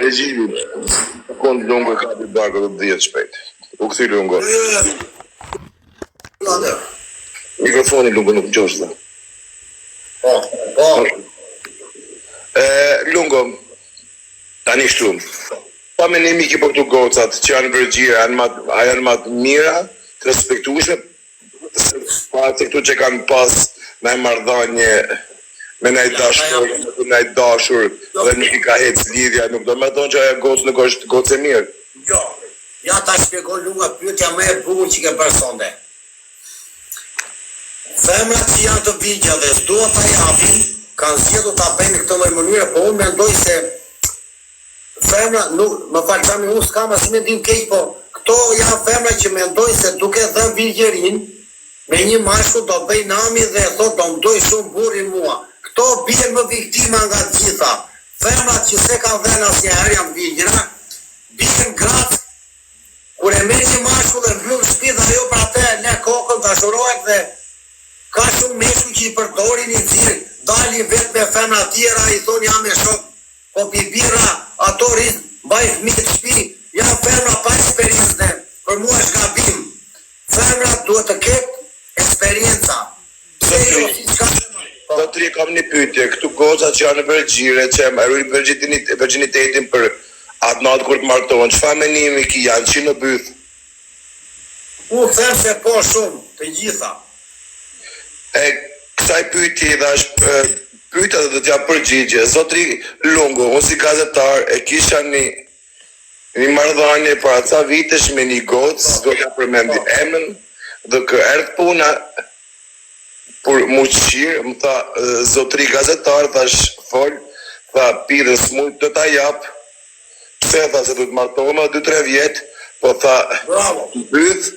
Regjimi, kënd lungo ka të barkë të 10 shpejt. U këthy lungo. Mikrofoni lungo nuk gjosh dhe. Lungo, tani shtu. Pa menimi ki për këtu gocat që janë vërgjira, janë ma të mira, të respektueshme, pa të këtu që kanë pas me mardhanje, me nëjt dashur, dhe nuk I ka hec lidhja, nuk do me thonë që aja gocë nuk është gocë e mirë. Jo, ja ta shpjegoj lunga pyetja me e bukur që ke personde. Femrat që janë të vigja dhe s'duan ta japin, kanë zgjedhur ta bëjnë këtë lloj mënyre, po unë mendoj se femra, nuk, më falçani unë s'kam as mendim keq, po këto janë femra që mendojnë se duke dhënë vigjerin, me një mashkull do bëj nami dhe thot do mdoj shumë burri mua. Këto bjen më viktima nga të gjitha. Femrat që se kanë dhënë asnjëherë janë vigjera, bjen gratë, kur e merr një mashkull dhe mbyll shtëpi dhe ajo për atë në kokën dashurohet dhe ka shumë meshkuj që I përdorin I nxirr, dalin vetë me femra tjera, I thonë jam me shok, po pi birra, ato rrin, mbaj fëmijë të shtëpi, janë femra pa eksperiencë, për mua është gabim. Femra duhet të ketë eksperienca. Zotri, kam një pyetje, këtu goca që janë vërgjire, që e marrin virginitetin për atë natë kur të martohen, çfarë menimi ki janë që në byth? Unë them se po shumë, të gjitha. Kësaj pyetje dhe është pyetja dhe do t'ja përgjigje. Zotri Lungo, unë si gazetar e kisha një marrëdhënie para ca vitesh me një gocë, do t'ja përmendi emrin, dhe kë erdhë puna për mu qirë, më tha, zotri gazetar, thash fol, tha, pidhës mu të ta japë, pse tha se du të martohëm 2-3 vjetë, po tha, byth,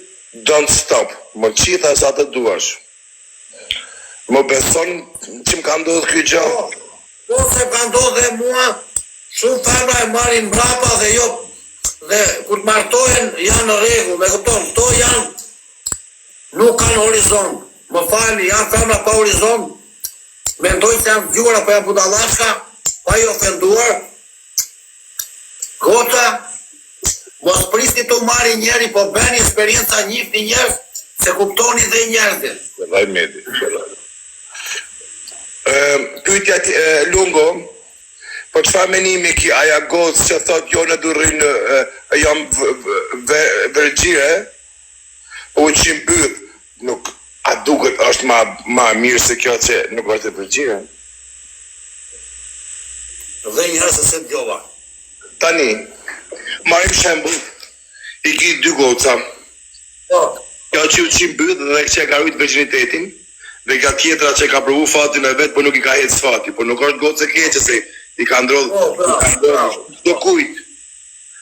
don't stop, më qitha sa të duash. Më beson që më ka ndodhë kjo gjahë? Po se ka ndodhë dhe mua, shumë femra e marrin mbrapa dhe jo, dhe kur të martohen janë në rregull, me kupton, këto janë, nuk kanë horizont. Më falni, janë femra pa horizont, mendoj se janë gjura, po janë budallashka, pa I ofenduar. Goca, mos prisni të marri njeri, po bëni eksperienca njifni njerëz, se kuptoni dhe njerëzit. Vaj medi, pyetja Lungo, po çfarë menimi ki aja gocë që thot jo në durrin jam vërgjire, po që mbyth, nuk a duket është ma mirë se kjo që nuk është e vërgjire? Dhe njërës se djova. Tani, marim shembull, I ki 2 goca. Kjo që mbyth dhe që ka rrit virginitetin, dhe ka tjetra që ka provu fatin e vetë, po nuk I ka hec fati, po nuk është gocë e keqe se I ka ndrodhë do kujt.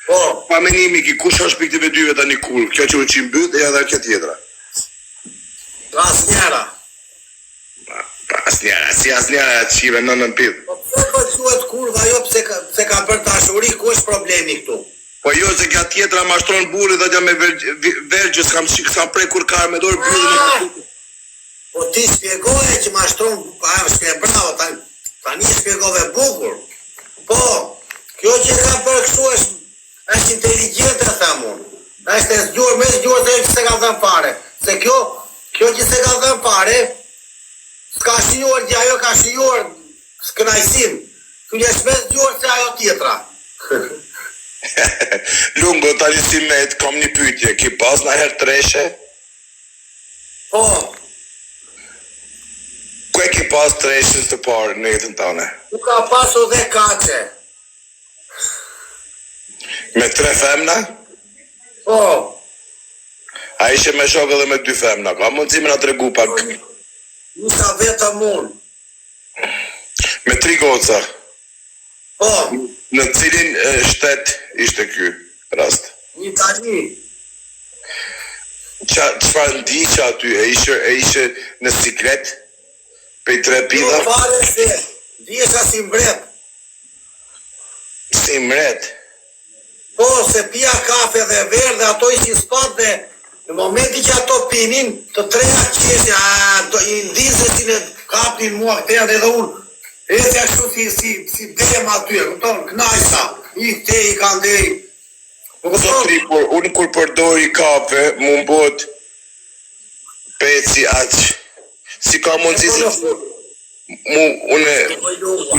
Pa menimi ki kush është për këtive dyve tani kur, kjo që mbyth e edhe kjo tjetra. Asnjëra. Si asnjëra qive në pidh. Po pse po quhet kurva jo pse ka bërë dashuri, ku është problemi këtu? Po jo se kjo tjetra mashtron burrin dhe me vergjës s'kam prej kur ka me dorë byllën. Po ti shpjegoje që mashtron, bravo, tani shpjegove bukur. Po, kjo që ka bërë kështu është inteligjente, them unë. Është e zgjuar, me zgjuar se që se ka dhënë fare. Se kjo që se ka dhënë fare, s'ka shijuar gjë, ajo ka shijuar s'kënaqësim. Ky është më zgjuar se ajo tjetra. Lungo, tani si met, kam një pyetje, ki pas në herë treshe? Po. Ku e ki pas treshës të parë në jetën tane? Nuk ka pasu dhe kace. Me 3 femna? Po. A ishe me shokë edhe me 2 femna, ka mundësi me nga tregu pak? Nisa vetëm unë. Me 3 goca? Po. Në cilin shtet ishte ky rast? Një tani. Çfarë ndiqe aty? E ishe në siklet? Pej 3 pidha? Jo fare se, ndjesha si mbret. Si mbret? Po, se pia kafe dhe verë dhe ato ishin spat dhe në momenti që ato pinin, të 3 qeshe, I ndizë si në kapnin mua këtëja dhe unë, e se ashtu si dem aty, këton, knajsa. i këte i kanë dej. Zotri, por unë kur përdori kafe, mu mbot peci aq. Si ka mundësi si unë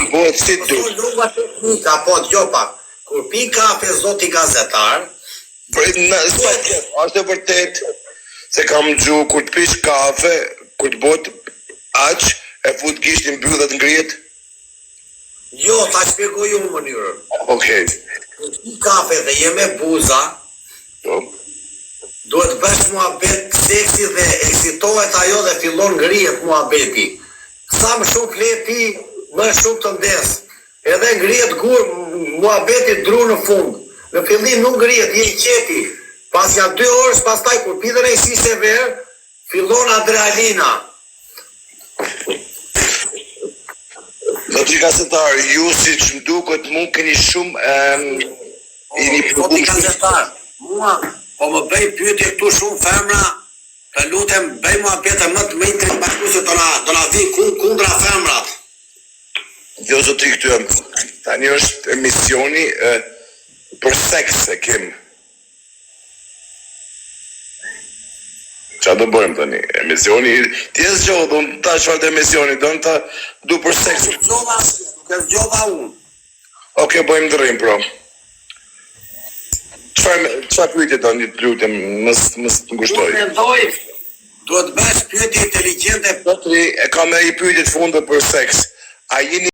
mbot si du. Lunga teknika, po t'gjopa. Kur pi kafe zoti gazetar, Është e vërtet se kam gju kur të pish kafe, kur të bot aq, e fut gishtin mbyll dhe të ngrihet. jo, ta shpjegoj unë mënyrën. Okej. Kur pi kafe dhe je me buza, Po. duhet bësh muhabet seksi dhe eksitohet ajo dhe fillon ngrihet muhabeti. Sa më shumë flepi, më shumë të ndes. Edhe ngrihet gur, muhabeti dru në fund. Në fillim nuk ngrihet, je i qeti. Pas ja 2 orësh, pastaj kur pi dhe në si sever, fillon adrenalina. Zotri gazetar, ju si që më duket mu keni shumë Zoti gazetar, mua, po më bëj pyetje këtu shumë femra, të lutem bëj muhabete më të mëjtë bashku se do na vi kundra femrat. Jo zotri këtu tani është emisioni për seks e kim. Qa do bëjmë tani? Emisioni, ti e zgjohë, do në ta qëfar të emisioni, do në ta du për seks. Nuk e zgjova unë. Oke, bëjmë dërim, pro. Qëfar pyetje do një të lutem, mës të ngushtoj? Unë mendoj, duhet bësh pyetje inteligjente. Zotri, e kam e i pyetje të fundë për seks. A jeni